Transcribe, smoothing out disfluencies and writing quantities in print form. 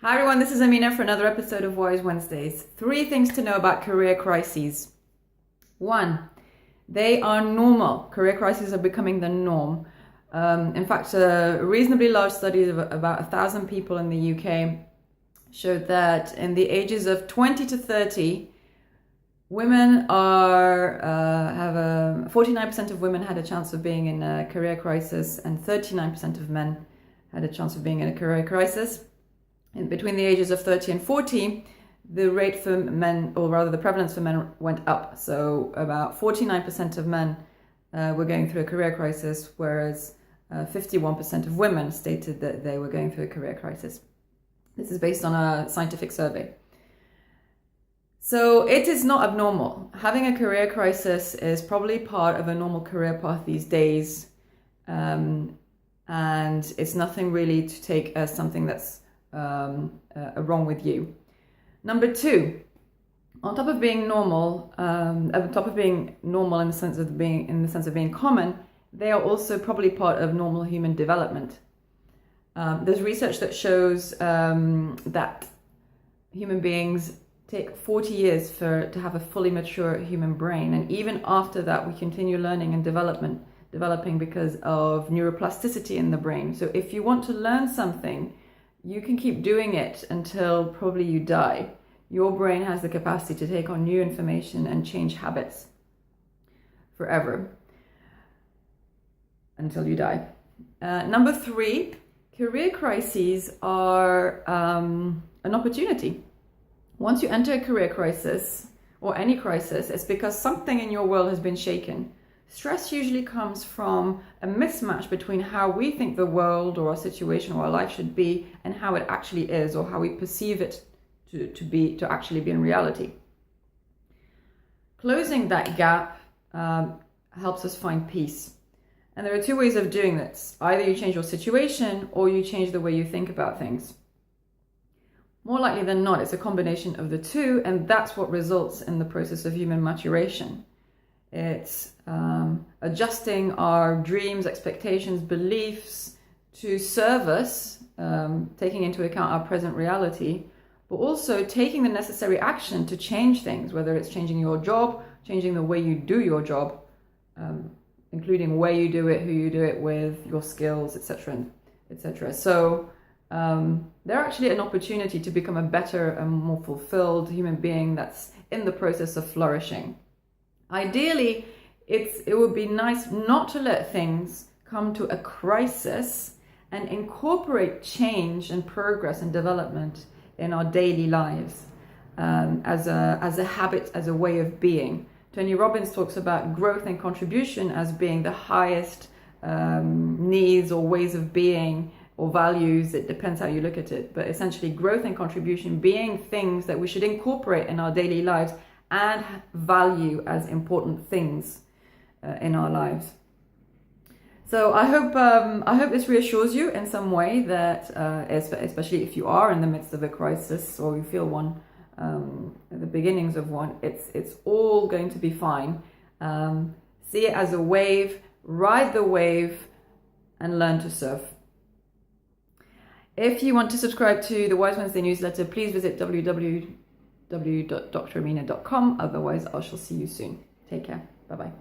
Hi everyone, this is Amina for another episode of Wise Wednesdays. 3 things to know about career crises. 1, they are normal. Career crises are becoming the norm. In fact, a reasonably large study of about 1,000 people in the UK showed that in the ages of 20 to 30, women have 49% of women had a chance of being in a career crisis, and 39% of men had a chance of being in a career crisis. And between the ages of 30 and 40, the rate for men, or rather the prevalence for men, went up. So about 49% of men were going through a career crisis, whereas 51% of women stated that they were going through a career crisis. This is based on a scientific survey. So it is not abnormal. Having a career crisis is probably part of a normal career path these days. And it's nothing really to take as something that's wrong with you. Number 2, on top of being normal, in the sense of being common, they are also probably part of normal human development. There's research that shows that human beings take 40 years to have a fully mature human brain, and even after that we continue learning and developing because of neuroplasticity in the brain. So if you want to learn something, you can keep doing it until probably you die. Your brain has the capacity to take on new information and change habits forever until you die. Number 3, career crises are an opportunity. Once you enter a career crisis or any crisis, it's because something in your world has been shaken. Stress usually comes from a mismatch between how we think the world or our situation or our life should be and how it actually is, or how we perceive it to actually be in reality. Closing that gap helps us find peace. And there are 2 ways of doing this. Either you change your situation or you change the way you think about things. More likely than not, it's a combination of the 2, and that's what results in the process of human maturation. It's adjusting our dreams, expectations, beliefs to serve us, taking into account our present reality, but also taking the necessary action to change things, whether it's changing your job, changing the way you do your job, including where you do it, who you do it with, your skills, etc., etc. So they're actually an opportunity to become a better and more fulfilled human being that's in the process of flourishing. Ideally, it would be nice not to let things come to a crisis and incorporate change and progress and development in our daily lives as a habit, as a way of being. Tony Robbins talks about growth and contribution as being the highest needs or ways of being or values. It depends how you look at it. But essentially, growth and contribution being things that we should incorporate in our daily lives and value as important things in our lives. So I hope this reassures you in some way that, especially if you are in the midst of a crisis or you feel one, at the beginnings of one, it's all going to be fine. See it as a wave, ride the wave, and learn to surf. If you want to subscribe to the Wise Wednesday newsletter, please visit www.dramina.com. Otherwise, I shall see you soon. Take care. Bye-bye.